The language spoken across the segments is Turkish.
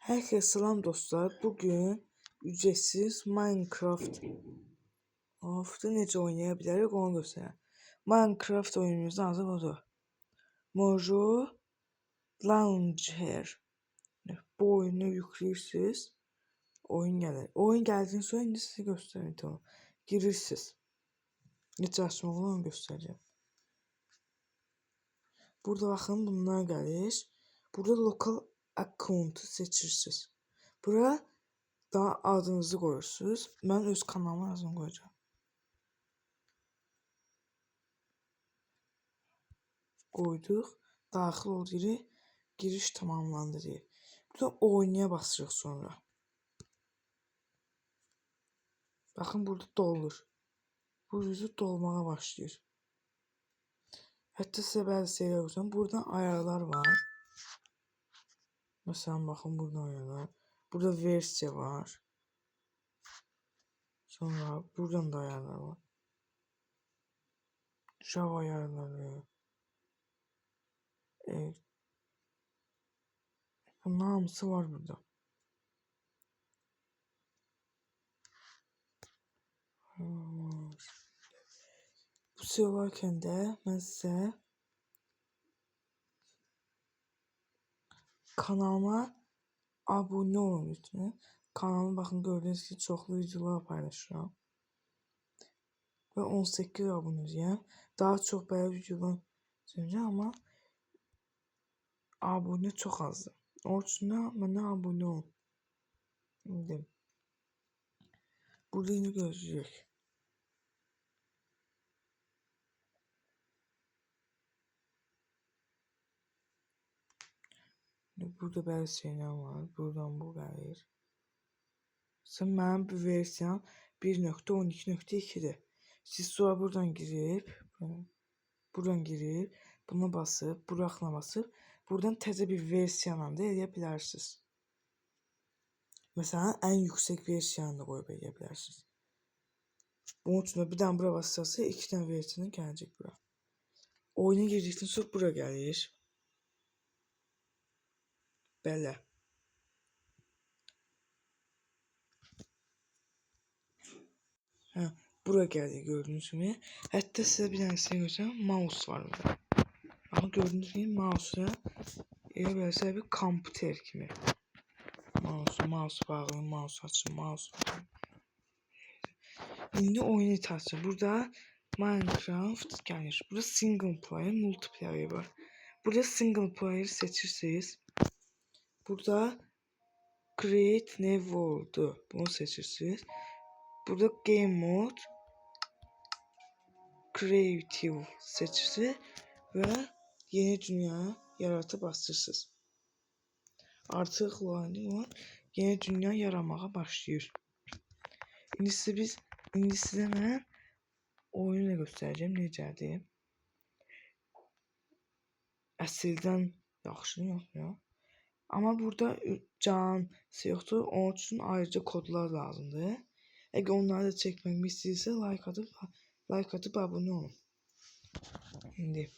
Herkese selam dostlar. Bugün ücretsiz Minecraft necə oynaya bilərik onu göstərəm. Minecraft oyunumuzun adı budur. Mojo Launcher. Bu oyunu yüklüyorsunuz. Oyun gəlir. Oyun gəldikdən sonra indi sizə göstərəcəm. Tamam. Girirsiniz. Necə açmalı onu göstərəcəm. Burada baxın bunlar gəlir. Burada lokal account'u seçirsiniz. Bura daha adınızı koyursunuz. Mən öz kanalıma adını koyacağım. Koyduq. Daxil ol deyirik. Giriş tamamlandı deyir. Burada oynaya basırıq sonra. Baxın burada dolur. Bu yüzü dolmağa başlayır. Hətta sizə bəzi şeylər olsun. Buradan ayarlar var. Məsələn baxın burada ayarlar. Burada versiya var. Sonra buradan da ayarlar var. Java ayarları. Bunun hamısı var burada. Bu şey olarkən də mən sizə kanalıma abunə olun lütfen. Kanalıma baxın gördüğünüz ki çoxlu videolar paylaşıram. Və 18 abunəyəm. Daha çox belə videolar çəkəcəm amma abunə çox azdır. Onun üçün də mənə abunə olun. İndi burada indi gözləyək. Burada bəzi şeylər var. Buradan bu gəlir. Sən mənim bu versiyam 1.12.2'dir. Siz sonra buradan girib, buna basıb, buraxına basıb, buradan təzə bir versiyanla da eləyə bilərsiniz. Məsələn, ən yüksək versiyanı da qoyub eləyə bilərsiniz. Bunun üçün də bir dənə bura basacaqsa, 2 dənə versiyanı gələcək bura. Oyuna girdikdən sonra bura gəlir. Belə. Bura gəldi gördüğünüz gibi. Hətta sizə bir dənə şey göstərəm. Mouse var burada. Ama gördüğünüz gibi mouse'a elə belə bir kompüter kimi. Mouse bağlı, mouse açın, mouse. İndi oyunu itaçı. Burada Minecraft gəlir. Burada single player, multiplayer var. Burada single player seçirsiniz. Burada create new world'u bunu seçirsiniz. Burada game mode, creative seçirsiniz ve yeni dünya yaratıb basırsınız. Artıq yeni dünya yaramaya başlayır. İndi sizə mən oyunu göstərəcəm necədir. Əsildən yaxşı yoxdur. Amma burada can yoxdur. Onun üçün ayrıca kodlar lazımdır. Əgər onları da çəkməyimi istəyirsə like atıp abunə olun. İndi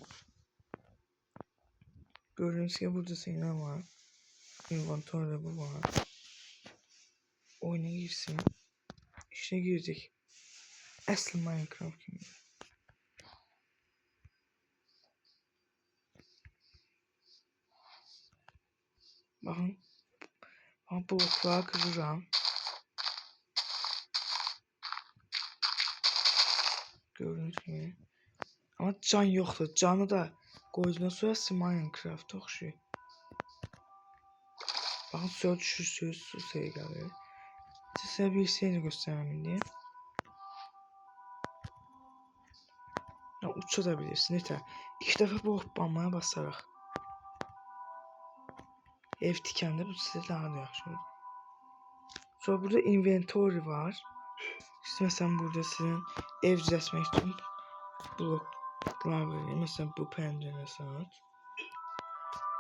gördüğünüz gibi burada şeyler var. Inventörde bu var. Oyuna girsin. İşte girdik. Asıl Minecraft gibi. Bakın. Blokları kırıram. Gördüğünüz gibi. Ama can yoktur. Canı da koyduğundan sonra Minecraft oxşuyur. Bakın suya düşürsünüz. Su şey gəlir. Sizə bir şey də göstərəm indi. Uça da bilirsin. Nətə? 2 dəfə bu hoppanmaya basaraq. Ev tikəndə bu sizə daha da yaxşı olur. Sonra burada inventory var. İşte mesela burada sizin ev düzəltmək üçün bloklar verir. Mesela bu pəncərə saat.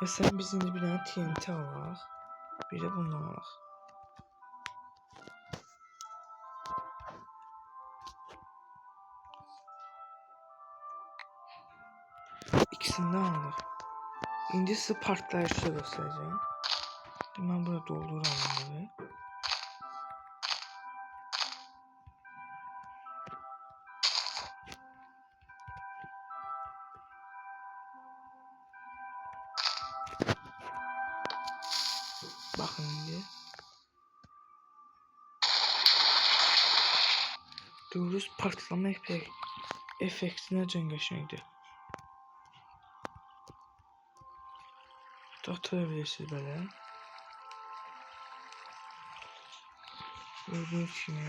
Mesela biz indi bir dənə TNT alaq. Bir də bundan alaq. İkisini də aldıq. İndi sizə partlayışı göstərəcəm. Ben burada doldururum bunları. Bakın şimdi. Görürüz partlama efektine can geçmekte. Tutabilirsiniz böyle. Gördüğünüz gibi.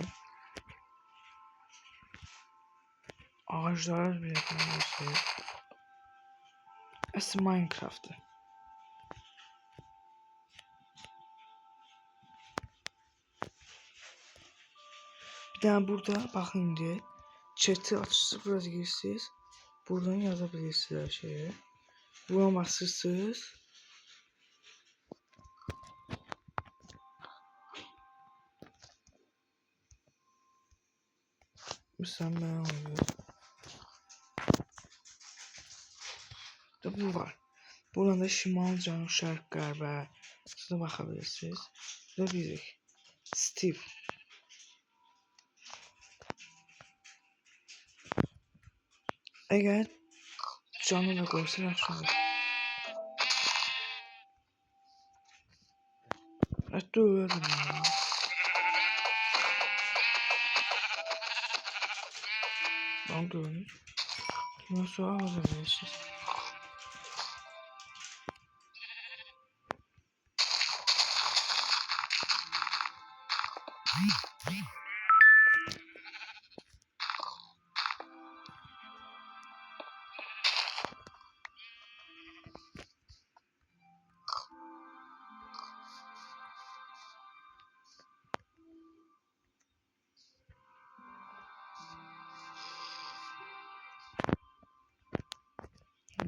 Ağaçlar bile yapabilirsiniz. Aslında Minecraft'ı. Bir daha burada bakın diye chat'i açıp biraz girsiniz. Buradan yazabilirsiniz her şeyi. Buna basırsınız. Mükemmel oluyor. Da bu var. Burada şimal, cənub, şərq, qərbə size bakabilirsiniz. Ve bizik. Steve. Eğer canı da koysa yaxşı olur. Hətta öldüm ya. Tamam görünür. Bundan sonra alabilirsiniz.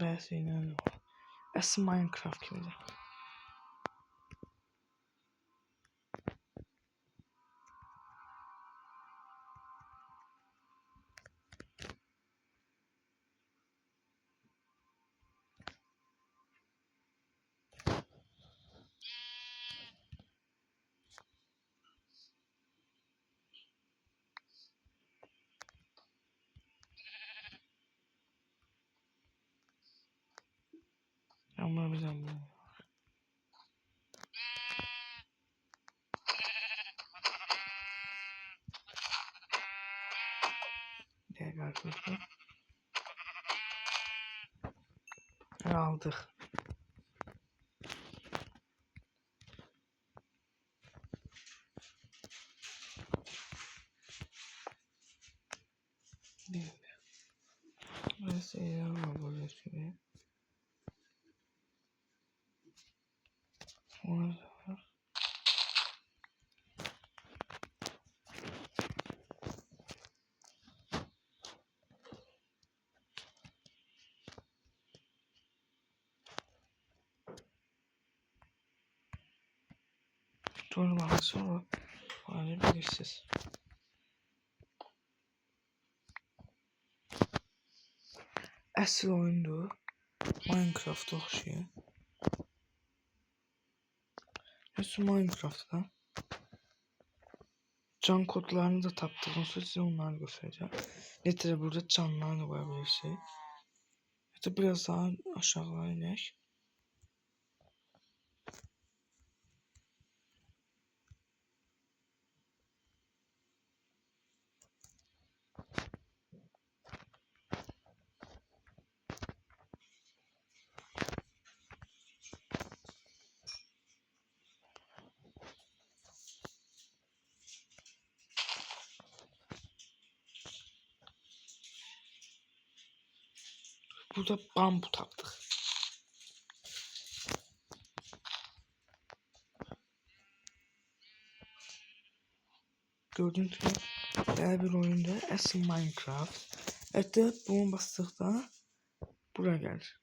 Bəs yine öyle var. Aslında Minecraft gibi de. Ama bizden bu. Diğer arkadaşlar. Aldık. Burası yer var burada şimdi. Orada var. Sonra bakın sonra bilirsiniz. Əsl oyundur. Minecraft oxşayır. Nasıl Minecraft'ta can kodlarını da taptıktan sonra size onları göstereceğim. Neticede burada canlar da koyabilirsiniz. Hatta biraz daha aşağıya inek. Burada bambu taptık. Gördüğünüz gibi diğer bir oyunda asıl Minecraft. Hatta bunu bastıkta buraya gelir.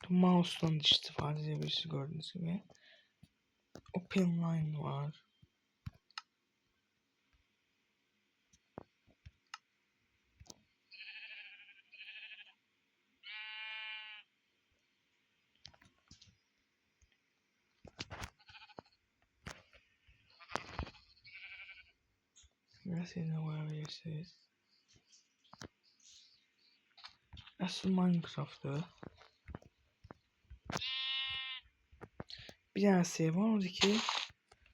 Mouse'dan istifade edebilirsiniz gördüğünüz gibi. Open line var. Mesela koyabilirsiniz. Asıl Minecraft'ı. Bir tane şey var orada ki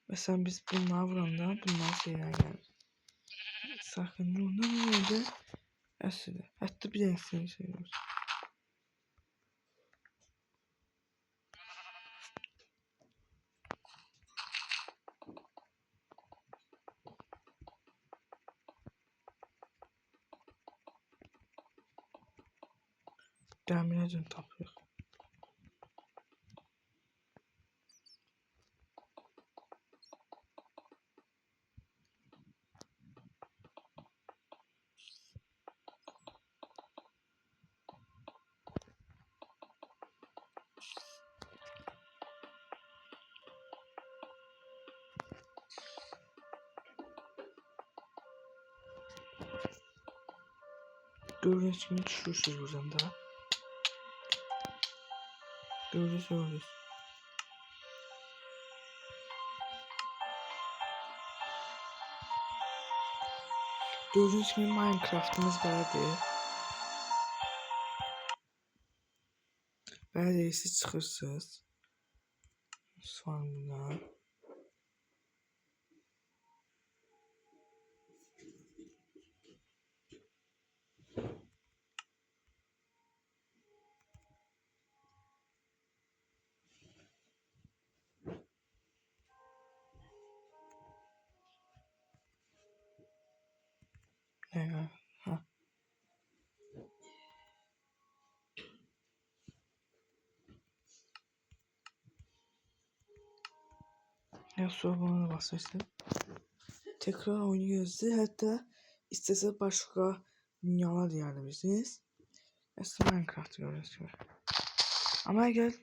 mesela biz bunlar vuranda bunlar şeyler gelir. Sakın ondan öyle aslında. Hatta bir tane şey var. Demirəcən tapırıq. Gördüğünüz kimi düşürsünüz buradan da. Gördünüz. Gördüğünüz kimi Minecraft'ımız belədir. Belədir, siz çıxırsınız. Sonra buradan. Ha. Ya sonra bana da basırsın. Tekrar oynuyoruz. Hatta istese başka dünyalar diyebilirsiniz. Aslında Minecraft görüyoruz gibi. Ama eğer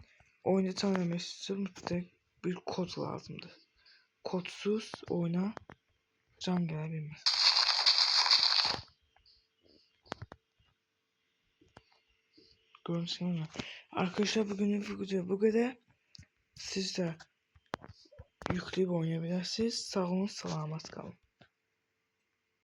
oyunu tanımak için mutlaka bir kod lazımdır. Kodsuz oyuna can gelebilmez. Gördüğünüz gibi mi? Arkadaşlar bugünün videosu bu kadar. Siz de yükleyip oynayabilirsiniz. Sağ olun, selamet kalın.